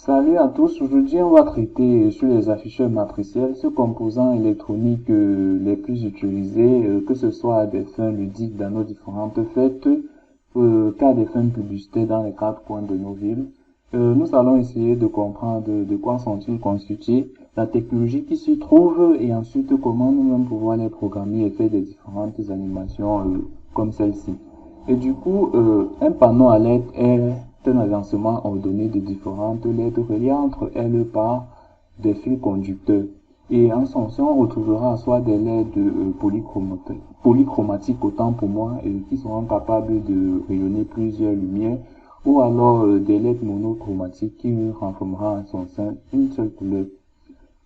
Salut à tous, aujourd'hui on va traiter sur les afficheurs matriciels, ce composant électronique les plus utilisés, que ce soit à des fins ludiques dans nos différentes fêtes, qu'à des fins publicitaires dans les quatre coins de nos villes. Nous allons essayer de comprendre de quoi sont-ils constitués, la technologie qui s'y trouve et ensuite comment nous-mêmes pouvons les programmer et faire des différentes animations comme celle-ci. Et du coup, un panneau à LED est un agencement ordonné de différentes lettres reliées entre elles par des fils conducteurs. Et en son sein, on retrouvera soit des LED polychromatiques autant pour moi et qui seront capables de rayonner plusieurs lumières, ou alors des LED monochromatiques qui renfermeront en son sein une seule couleur.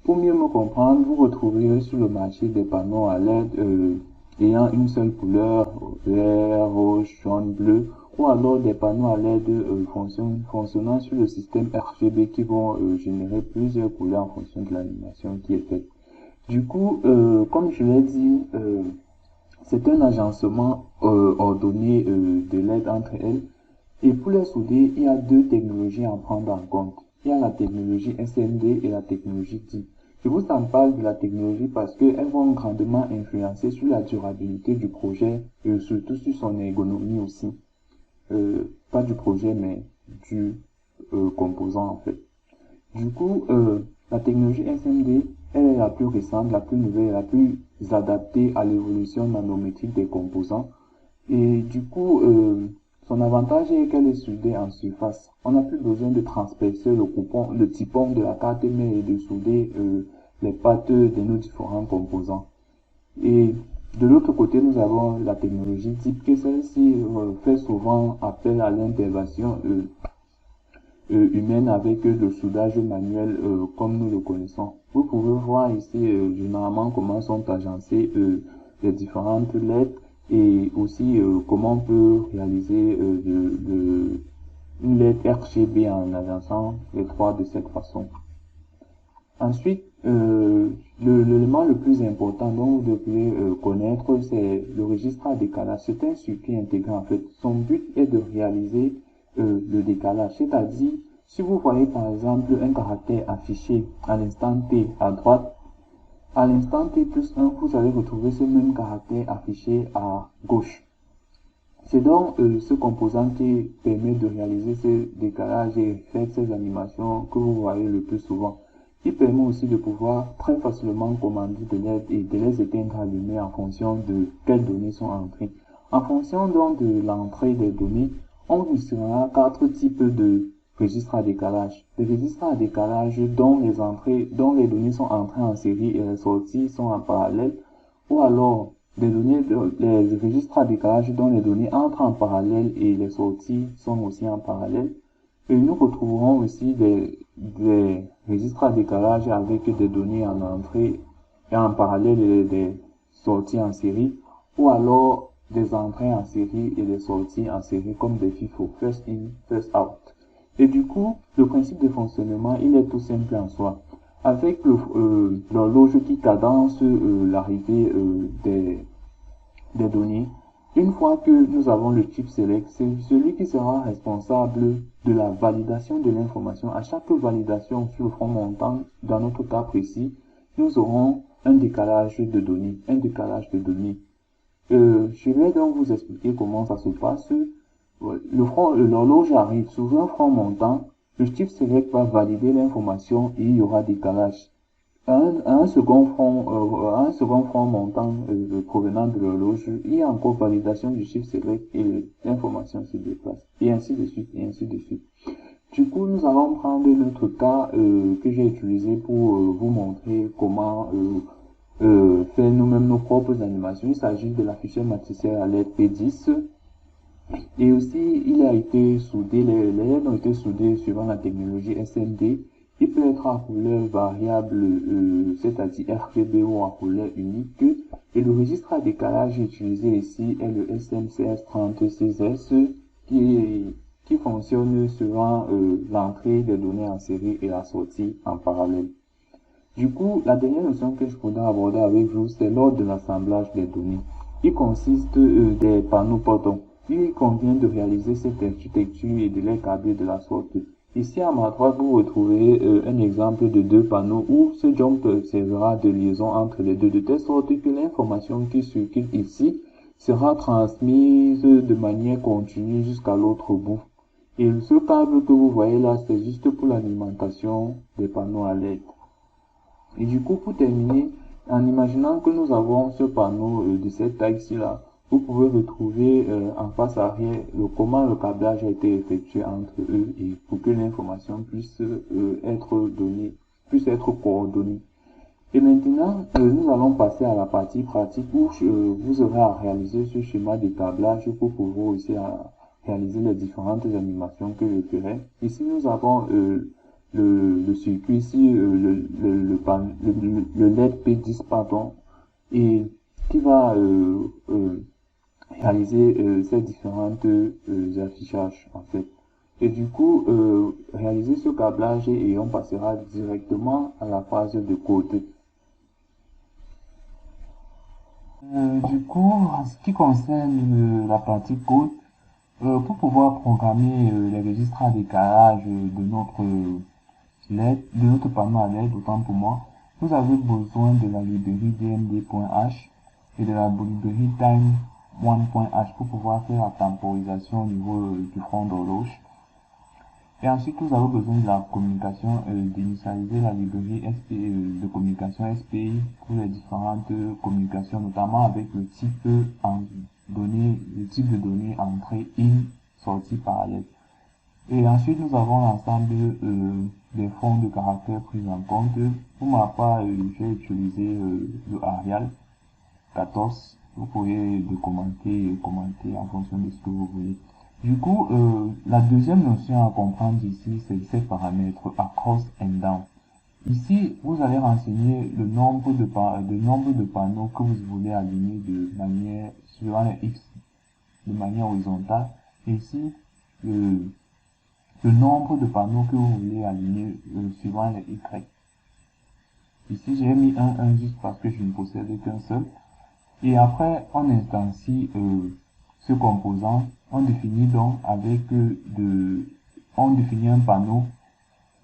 Pour mieux me comprendre, vous retrouverez sur le marché des panneaux à LED ayant une seule couleur, vert, rouge, jaune, bleu, ou alors des panneaux à LED fonctionnant sur le système RGB qui vont générer plusieurs couleurs en fonction de l'animation qui est faite. Du coup, comme je l'ai dit, c'est un agencement ordonné de LED entre elles. Et pour les souder, il y a deux technologies à prendre en compte. Il y a la technologie SMD et la technologie DIP. Je vous en parle de la technologie parce qu'elles vont grandement influencer sur la durabilité du projet et surtout sur son ergonomie aussi. Pas du projet, mais du composant en fait. Du coup, la technologie SMD, elle est la plus récente, la plus nouvelle, la plus adaptée à l'évolution nanométrique des composants. Et du coup, son avantage est qu'elle est soudée en surface. On n'a plus besoin de transpercer le typon de la carte mère et de souder les pattes de nos différents composants. Et de l'autre côté, nous avons la technologie type que celle-ci fait souvent appel à l'intervention humaine avec le soudage manuel comme nous le connaissons. Vous pouvez voir ici généralement comment sont agencées les différentes lettres et aussi comment on peut réaliser une lettre RGB en agençant les trois de cette façon. Ensuite, l'élément le plus important dont vous devriez connaître, c'est le registre à décalage. C'est un circuit intégré en fait. Son but est de réaliser le décalage, c'est-à-dire si vous voyez par exemple un caractère affiché à l'instant T à droite, à l'instant T plus 1, vous allez retrouver ce même caractère affiché à gauche. C'est donc ce composant qui permet de réaliser ce décalage et faire ces animations que vous voyez le plus souvent. Il permet aussi de pouvoir très facilement commander de l'aide et de les éteindre allumés en fonction de quelles données sont entrées. En fonction donc de l'entrée des données, on utilisera quatre types de registres à décalage. Des registres à décalage dont les données sont entrées en série et les sorties sont en parallèle, ou alors les registres à décalage dont les données entrent en parallèle et les sorties sont aussi en parallèle. Et nous retrouverons aussi des registres à décalage avec des données en entrée et en parallèle et des sorties en série, ou alors des entrées en série et des sorties en série comme des FIFO, first in, first out. Et du coup, le principe de fonctionnement, il est tout simple en soi. Avec l'horloge qui cadence l'arrivée des données, une fois que nous avons le chip select, c'est celui qui sera responsable de la validation de l'information. À chaque validation sur le front montant, dans notre cas précis, nous aurons un décalage de données, je vais donc vous expliquer comment ça se passe. L'horloge arrive sur un front montant, le chip select va valider l'information et il y aura décalage. À un second front montant provenant de l'horloge, il y a encore validation du chiffre select et l'information se déplace, et ainsi de suite, et ainsi de suite. Du coup, nous allons prendre notre cas que j'ai utilisé pour vous montrer comment faire nous-mêmes nos propres animations. Il s'agit de l'afficheur matriciel à LED P10. Et aussi, il a été soudé, les LED ont été soudés suivant la technologie SMD. Il peut être à couleur variable, c'est-à-dire RGB ou à couleur unique. Et le registre à décalage utilisé ici est le SMCS36S qui fonctionne selon l'entrée des données en série et la sortie en parallèle. Du coup, la dernière notion que je voudrais aborder avec vous, c'est l'ordre de l'assemblage des données. Il consiste des panneaux, pardon. Il convient de réaliser cette architecture et de les câbler de la sorte. Ici à ma droite, vous retrouvez un exemple de deux panneaux où ce jump servira de liaison entre les deux, de telle sorte que l'information qui circule ici sera transmise de manière continue jusqu'à l'autre bout. Et ce câble que vous voyez là, c'est juste pour l'alimentation des panneaux à LED. Et du coup, pour terminer, en imaginant que nous avons ce panneau de cette taille-ci là, vous pouvez retrouver en face arrière comment le câblage a été effectué entre eux et pour que l'information puisse être donnée, puisse être coordonnée. Et maintenant, nous allons passer à la partie pratique où vous aurez à réaliser ce schéma de câblage pour pouvoir aussi réaliser les différentes animations que je ferai. Ici, nous avons le circuit ici, le LED P10, pardon, et qui va réaliser ces différentes affichages en fait. Et du coup, réaliser ce câblage et on passera directement à la phase de code. Du coup, en ce qui concerne la partie code, pour pouvoir programmer les registres à décalage de notre LED, de notre panneau à LED, autant pour moi, vous avez besoin de la librairie dmd.h et de la librairie time1.h pour pouvoir faire la temporisation au niveau du front d'horloge. Et ensuite, vous avez besoin de la communication, d'initialiser la librairie de communication SPI pour les différentes communications, notamment avec le type le type de données entrée, in, sortie, parallèle. Et ensuite, nous avons l'ensemble des fonds de caractères pris en compte. Pour ma part, j'ai utilisé le Arial 14. Vous pouvez commenter en fonction de ce que vous voulez. Du coup, la deuxième notion à comprendre ici, c'est ces paramètres across and down. Ici, vous allez renseigner le nombre de panneaux que vous voulez aligner de manière suivant les X de manière horizontale. Et ici, le nombre de panneaux que vous voulez aligner suivant les Y. Ici, j'ai mis un juste parce que je ne possède qu'un seul. Et après, on instancie ce composant. On définit donc on définit un panneau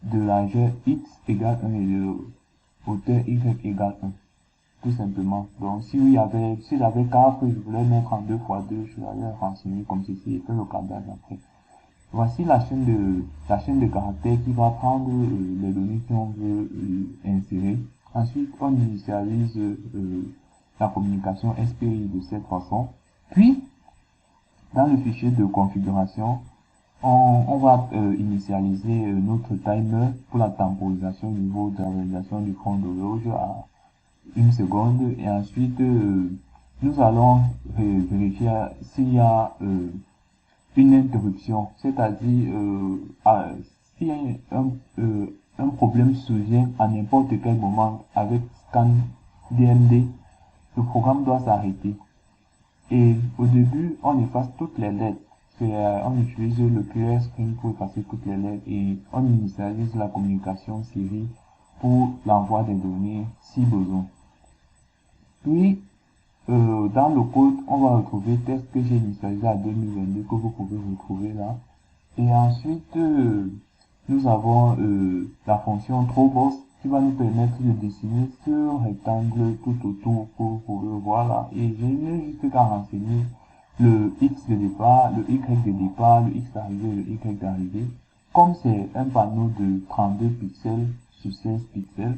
de largeur x égale 1 et de hauteur y égale 1. Tout simplement. Donc, si j'avais 4, je voulais mettre en 2 fois 2, je l'allais renseigner comme ceci et faire le câblage après. Voici la chaîne de caractères qui va prendre les données qu'on veut insérer. Ensuite, on initialise la communication SPI de cette façon. Puis, dans le fichier de configuration, on va initialiser notre timer pour la temporisation au niveau de la réalisation du front d'horloge à 1 seconde. Et ensuite, nous allons vérifier s'il y a une interruption, c'est-à-dire si un problème survient à n'importe quel moment avec scan DMD, le programme doit s'arrêter. Et au début, on efface toutes les lettres. On utilise le clear screen pour effacer toutes les lettres et on initialise la communication série pour l'envoi des données si besoin. Puis, dans le code, on va retrouver test que j'ai initialisé à 2022 que vous pouvez retrouver là. Et ensuite, nous avons la fonction throwbox qui va nous permettre de dessiner ce rectangle tout autour que vous pouvez voir là. Et je n'ai juste qu'à renseigner le X de départ, le Y de départ, le X d'arrivée, le Y d'arrivée. Comme c'est un panneau de 32 pixels sur 16 pixels,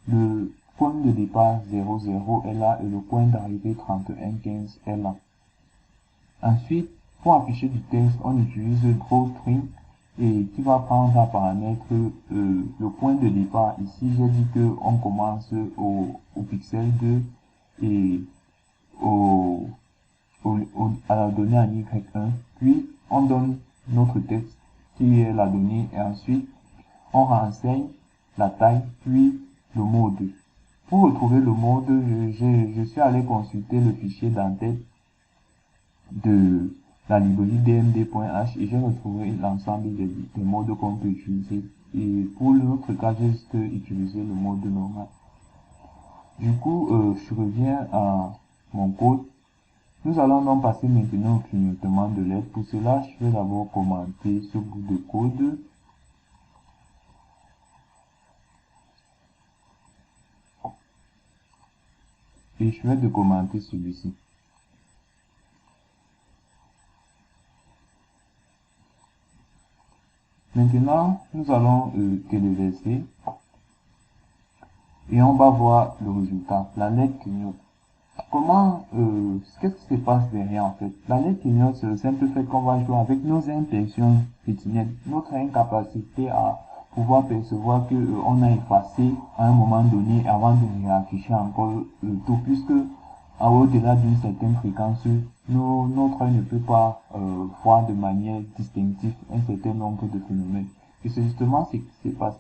le point de départ 00 est là et le point d'arrivée 3115 est là. Ensuite, pour afficher du texte, on utilise drawstring et qui va prendre à paramètre le point de départ. Ici, j'ai dit que on commence au pixel 2 et à la donnée en Y1. Puis, on donne notre texte qui est la donnée et ensuite, on renseigne la taille puis le mode. Pour retrouver le mode, je suis allé consulter le fichier d'entête de la librairie dmd.h et j'ai retrouvé l'ensemble des modes qu'on peut utiliser. Et pour l'autre cas, j'ai juste utilisé le mode normal. Du coup, je reviens à mon code. Nous allons donc passer maintenant au clignotement de LED. Pour cela, je vais d'abord commenter ce bout de code. et je vais de commenter celui-ci. Maintenant, nous allons téléverser et on va voir le résultat. La lettre clignote. Qu'est-ce qui se passe derrière en fait? La lettre clignote, c'est le simple fait qu'on va jouer avec nos impressions rétiniennes, notre incapacité à pouvoir percevoir que on a effacé à un moment donné avant de réafficher encore tout, puisque au-delà d'une certaine fréquence, notre œil ne peut pas voir de manière distinctive un certain nombre de phénomènes. Et c'est justement ce qui se passe.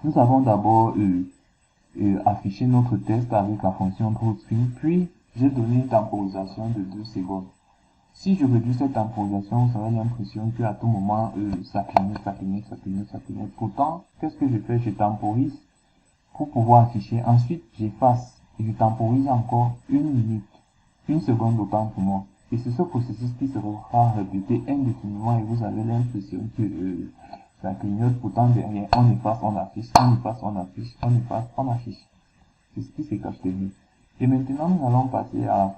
Nous avons d'abord affiché notre test avec la fonction TrueScreen, puis j'ai donné une temporisation de 2 secondes. Si je réduis cette temporisation, vous aurez l'impression qu'à tout moment, ça clignote, ça clignote, ça clignote, ça clignote. Pourtant, qu'est-ce que je fais? Je temporise pour pouvoir afficher. Ensuite, j'efface et je temporise encore 1 minute, 1 seconde autant pour moi. Et c'est ce processus qui sera répété indéfiniment et vous avez l'impression que ça clignote. Pourtant, derrière, on efface, on affiche, on efface, on affiche, on efface, on affiche. C'est ce qui se cache derrière. Et maintenant, nous allons passer à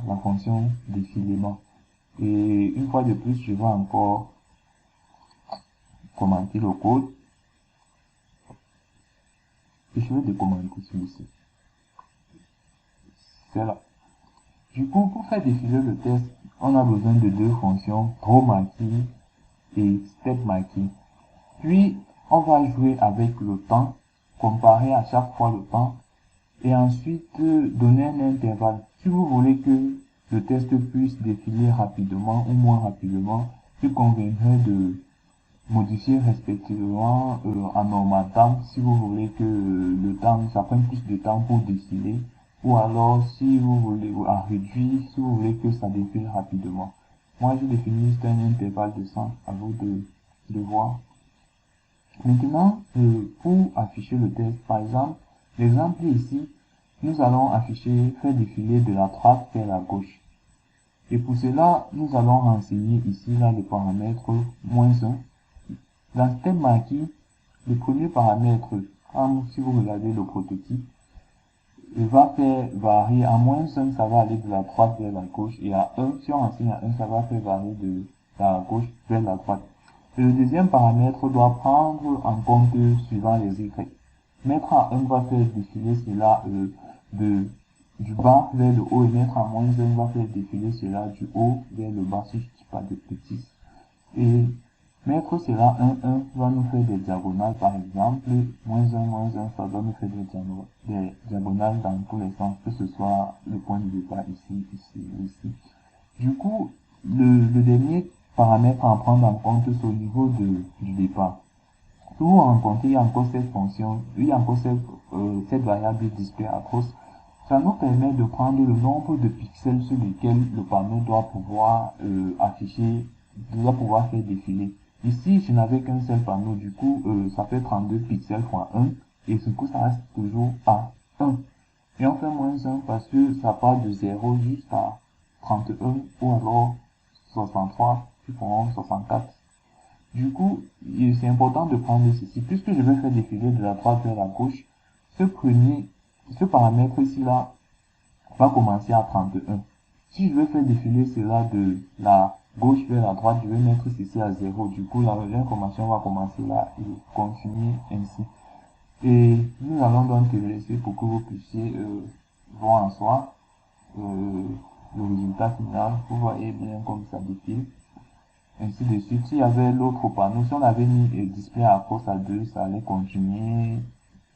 la fonction défilement. Et une fois de plus, je vais encore commenter le code. Et je vais décommenter celui-ci. C'est là. Du coup, pour faire défiler le test, on a besoin de 2 fonctions, ThroWMarking et StepMarking. Puis, on va jouer avec le temps, comparer à chaque fois le temps, et ensuite donner un intervalle. Si vous voulez que le test puisse défiler rapidement ou moins rapidement, il conviendrait de modifier respectivement en normal temps si vous voulez que le temps, ça prenne plus de temps pour défiler, ou alors si vous voulez à réduire, si vous voulez que ça défile rapidement. Moi, je définis juste un intervalle de 100 à vous de voir. Maintenant, pour afficher le test, par exemple, l'exemple ici, nous allons afficher, faire défiler de la droite vers la gauche. Et pour cela, nous allons renseigner ici, là, le paramètre -1. Dans StepMarking, le premier paramètre, si vous regardez le prototype, il va faire varier à -1, ça va aller de la droite vers la gauche, et à 1, si on renseigne à 1, ça va faire varier de la gauche vers la droite. Et le deuxième paramètre doit prendre en compte suivant les Y. Mettre à 1 va faire défiler cela du bas vers le haut, et mettre à -1 va faire défiler cela du haut vers le bas si je ne dis pas de bêtises. Et mettre cela 1 va nous faire des diagonales, par exemple, -1, ça va nous faire des diagonales dans tous les sens, que ce soit le point de départ ici, ici, ici. Du coup, le dernier paramètre à prendre en compte, c'est au niveau du départ. Si vous rencontrez, il y a encore cette fonction, il y a encore cette variable displayAcross. Ça nous permet de prendre le nombre de pixels sur lesquels le panneau doit pouvoir afficher, doit pouvoir faire défiler. Ici, je n'avais qu'un seul panneau, du coup, ça fait 32 pixels fois 1, et ce coup, ça reste toujours à 1. Et on fait -1 parce que ça part de 0 jusqu'à 31, ou alors 63, puis feront 64. Du coup, c'est important de prendre ceci. Puisque je vais faire défiler de la droite vers la gauche, ce paramètre ici-là va commencer à 31. Si je veux faire défiler cela de la gauche vers la droite, je vais mettre ceci à 0. Du coup, l'information va commencer là et continuer ainsi. Et nous allons donc te laisser pour que vous puissiez voir en soi le résultat final. Vous voyez bien comme ça défile. Ainsi de suite. S'il y avait l'autre panneau, si on avait mis displayAcross à 2, ça allait continuer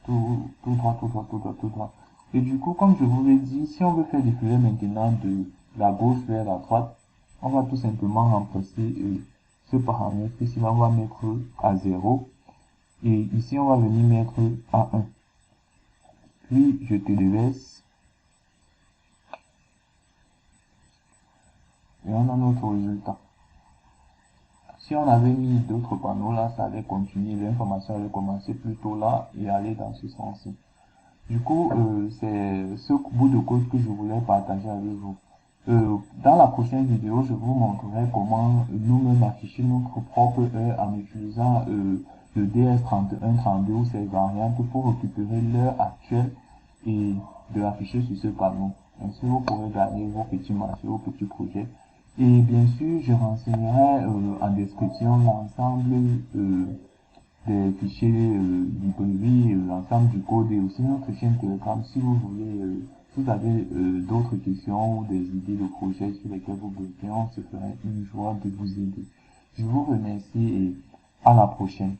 tout droit, tout droit, tout droit, tout droit. Et du coup, comme je vous l'ai dit, si on veut faire défiler maintenant de la gauche vers la droite, on va tout simplement remplacer ce paramètre. Ici, on va mettre à 0. Et ici, on va venir mettre à 1. Puis, je te le laisse. Et on a notre résultat. Si on avait mis d'autres panneaux là, ça allait continuer, l'information allait commencer plutôt là et aller dans ce sens-ci. Du coup, c'est ce bout de code que je voulais partager avec vous. Dans la prochaine vidéo, je vous montrerai comment nous-mêmes afficher notre propre heure en utilisant le DS3132 ou ses variantes pour récupérer l'heure actuelle et de l'afficher sur ce panneau. Ainsi, vous pourrez gagner vos petits marchés, vos petits projets. Et bien sûr, je renseignerai en description l'ensemble des fichiers librairies, l'ensemble du code et aussi notre chaîne Telegram si vous voulez, si vous avez d'autres questions ou des idées de projets sur lesquels vous bloquez, on se ferait une joie de vous aider. Je vous remercie et à la prochaine.